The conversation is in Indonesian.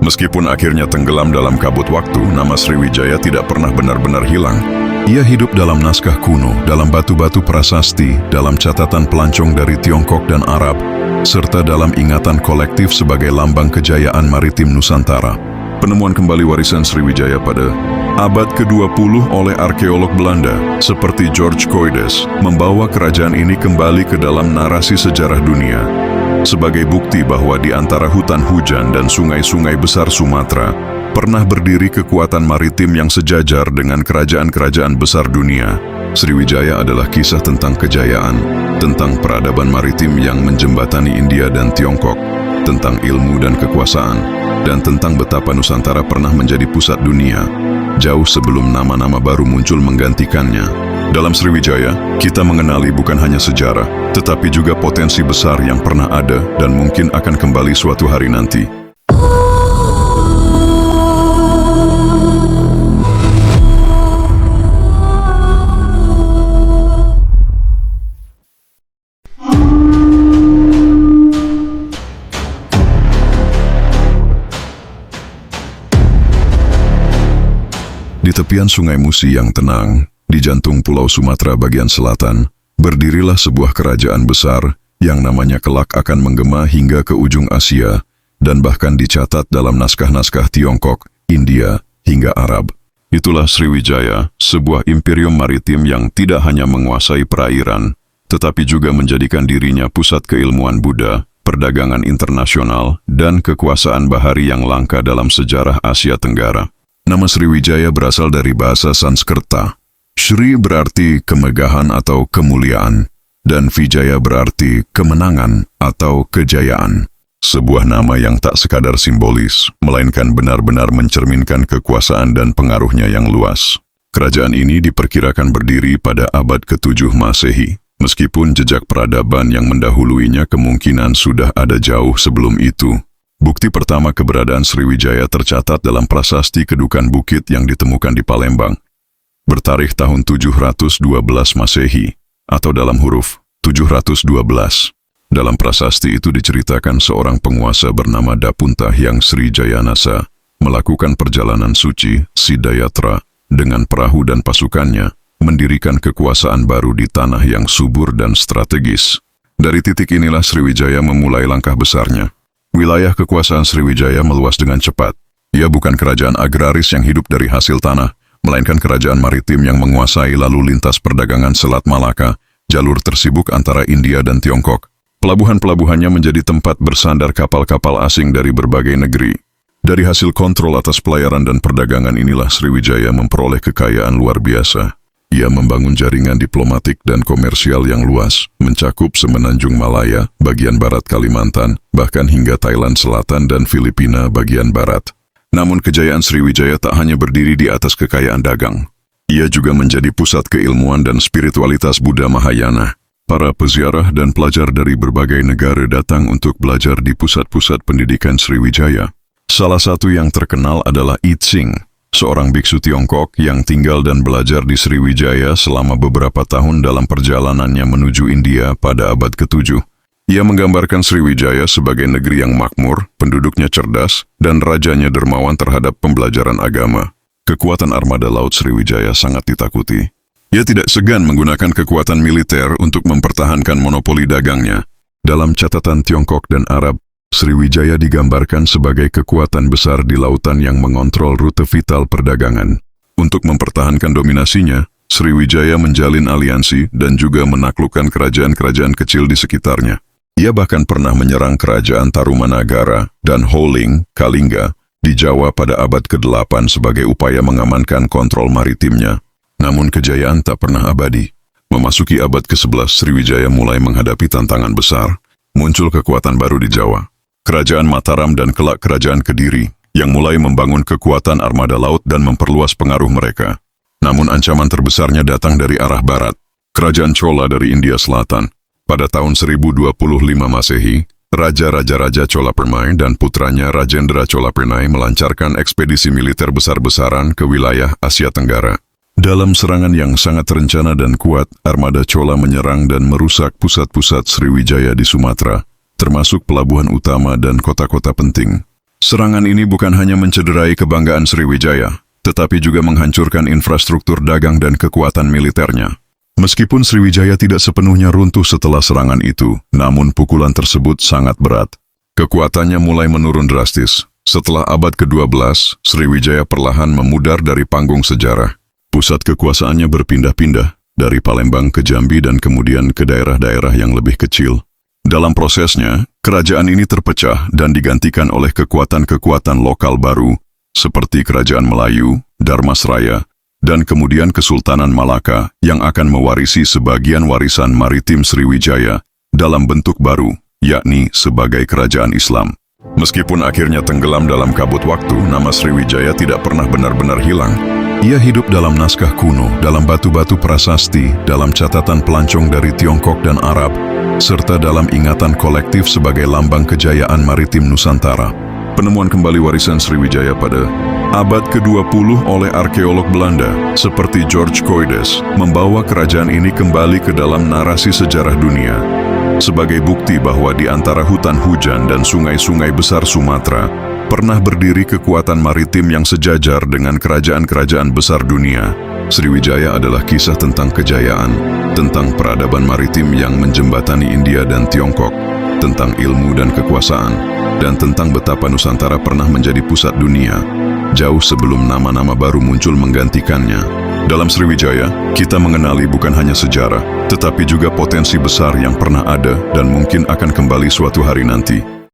Meskipun akhirnya tenggelam dalam kabut waktu, nama Sriwijaya tidak pernah benar-benar hilang. Ia hidup dalam naskah kuno, dalam batu-batu prasasti, dalam catatan pelancong dari Tiongkok dan Arab, serta dalam ingatan kolektif sebagai lambang kejayaan maritim Nusantara. Penemuan kembali warisan Sriwijaya pada abad ke-20 oleh arkeolog Belanda seperti George Coides membawa kerajaan ini kembali ke dalam narasi sejarah dunia. Sebagai bukti bahwa di antara hutan hujan dan sungai-sungai besar Sumatera pernah berdiri kekuatan maritim yang sejajar dengan kerajaan-kerajaan besar dunia. Sriwijaya adalah kisah tentang kejayaan, tentang peradaban maritim yang menjembatani India dan Tiongkok, tentang ilmu dan kekuasaan, dan tentang betapa Nusantara pernah menjadi pusat dunia, jauh sebelum nama-nama baru muncul menggantikannya. Dalam Sriwijaya, kita mengenali bukan hanya sejarah, tetapi juga potensi besar yang pernah ada dan mungkin akan kembali suatu hari nanti. Di tepian Sungai Musi yang tenang, di jantung Pulau Sumatera bagian selatan, berdirilah sebuah kerajaan besar yang namanya kelak akan menggema hingga ke ujung Asia dan bahkan dicatat dalam naskah-naskah Tiongkok, India, hingga Arab. Itulah Sriwijaya, sebuah imperium maritim yang tidak hanya menguasai perairan, tetapi juga menjadikan dirinya pusat keilmuan Buddha, perdagangan internasional, dan kekuasaan bahari yang langka dalam sejarah Asia Tenggara. Nama Sriwijaya berasal dari bahasa Sanskerta. Sri berarti kemegahan atau kemuliaan, dan Vijaya berarti kemenangan atau kejayaan. Sebuah nama yang tak sekadar simbolis, melainkan benar-benar mencerminkan kekuasaan dan pengaruhnya yang luas. Kerajaan ini diperkirakan berdiri pada abad ke-7 Masehi, meskipun jejak peradaban yang mendahuluinya kemungkinan sudah ada jauh sebelum itu. Bukti pertama keberadaan Sriwijaya tercatat dalam prasasti Kedukan Bukit yang ditemukan di Palembang, bertarikh tahun 712 Masehi, atau dalam huruf 712. Dalam prasasti itu diceritakan seorang penguasa bernama Dapuntah yang Sri Jayanasa melakukan perjalanan suci, Sidayatra, dengan perahu dan pasukannya, mendirikan kekuasaan baru di tanah yang subur dan strategis. Dari titik inilah Sriwijaya memulai langkah besarnya. Wilayah kekuasaan Sriwijaya meluas dengan cepat. Ia bukan kerajaan agraris yang hidup dari hasil tanah, melainkan kerajaan maritim yang menguasai lalu lintas perdagangan Selat Malaka, jalur tersibuk antara India dan Tiongkok. Pelabuhan-pelabuhannya menjadi tempat bersandar kapal-kapal asing dari berbagai negeri. Dari hasil kontrol atas pelayaran dan perdagangan inilah Sriwijaya memperoleh kekayaan luar biasa. Ia membangun jaringan diplomatik dan komersial yang luas, mencakup semenanjung Malaya, bagian barat Kalimantan, bahkan hingga Thailand Selatan dan Filipina bagian barat. Namun kejayaan Sriwijaya tak hanya berdiri di atas kekayaan dagang. Ia juga menjadi pusat keilmuan dan spiritualitas Buddha Mahayana. Para peziarah dan pelajar dari berbagai negara datang untuk belajar di pusat-pusat pendidikan Sriwijaya. Salah satu yang terkenal adalah I Ching, seorang biksu Tiongkok yang tinggal dan belajar di Sriwijaya selama beberapa tahun dalam perjalanannya menuju India pada abad ke-7. Ia menggambarkan Sriwijaya sebagai negeri yang makmur, penduduknya cerdas, dan rajanya dermawan terhadap pembelajaran agama. Kekuatan armada laut Sriwijaya sangat ditakuti. Ia tidak segan menggunakan kekuatan militer untuk mempertahankan monopoli dagangnya. Dalam catatan Tiongkok dan Arab, Sriwijaya digambarkan sebagai kekuatan besar di lautan yang mengontrol rute vital perdagangan. Untuk mempertahankan dominasinya, Sriwijaya menjalin aliansi dan juga menaklukkan kerajaan-kerajaan kecil di sekitarnya. Ia bahkan pernah menyerang kerajaan Tarumanagara dan Holing, Kalingga, di Jawa pada abad ke-8 sebagai upaya mengamankan kontrol maritimnya. Namun kejayaan tak pernah abadi. Memasuki abad ke-11, Sriwijaya mulai menghadapi tantangan besar. Muncul kekuatan baru di Jawa. Kerajaan Mataram dan kelak Kerajaan Kediri, yang mulai membangun kekuatan armada laut dan memperluas pengaruh mereka. Namun ancaman terbesarnya datang dari arah barat, Kerajaan Chola dari India Selatan. Pada tahun 1025 Masehi, Raja-Raja Chola Permai dan putranya Rajendra Chola Permai melancarkan ekspedisi militer besar-besaran ke wilayah Asia Tenggara. Dalam serangan yang sangat terencana dan kuat, armada Chola menyerang dan merusak pusat-pusat Sriwijaya di Sumatera, termasuk pelabuhan utama dan kota-kota penting. Serangan ini bukan hanya mencederai kebanggaan Sriwijaya, tetapi juga menghancurkan infrastruktur dagang dan kekuatan militernya. Meskipun Sriwijaya tidak sepenuhnya runtuh setelah serangan itu, namun pukulan tersebut sangat berat. Kekuatannya mulai menurun drastis. Setelah abad ke-12, Sriwijaya perlahan memudar dari panggung sejarah. Pusat kekuasaannya berpindah-pindah, dari Palembang ke Jambi dan kemudian ke daerah-daerah yang lebih kecil. Dalam prosesnya, kerajaan ini terpecah dan digantikan oleh kekuatan-kekuatan lokal baru, seperti Kerajaan Melayu, Dharmasraya, dan kemudian Kesultanan Malaka yang akan mewarisi sebagian warisan maritim Sriwijaya dalam bentuk baru, yakni sebagai kerajaan Islam. Meskipun akhirnya tenggelam dalam kabut waktu, nama Sriwijaya tidak pernah benar-benar hilang. Ia hidup dalam naskah kuno, dalam batu-batu prasasti, dalam catatan pelancong dari Tiongkok dan Arab, serta dalam ingatan kolektif sebagai lambang kejayaan maritim Nusantara. Penemuan kembali warisan Sriwijaya pada abad ke-20 oleh arkeolog Belanda seperti George Coides membawa kerajaan ini kembali ke dalam narasi sejarah dunia. Sebagai bukti bahwa di antara hutan hujan dan sungai-sungai besar Sumatera pernah berdiri kekuatan maritim yang sejajar dengan kerajaan-kerajaan besar dunia. Sriwijaya adalah kisah tentang kejayaan, tentang peradaban maritim yang menjembatani India dan Tiongkok, tentang ilmu dan kekuasaan, dan tentang betapa Nusantara pernah menjadi pusat dunia, jauh sebelum nama-nama baru muncul menggantikannya. Dalam Sriwijaya, kita mengenali bukan hanya sejarah, tetapi juga potensi besar yang pernah ada dan mungkin akan kembali suatu hari nanti.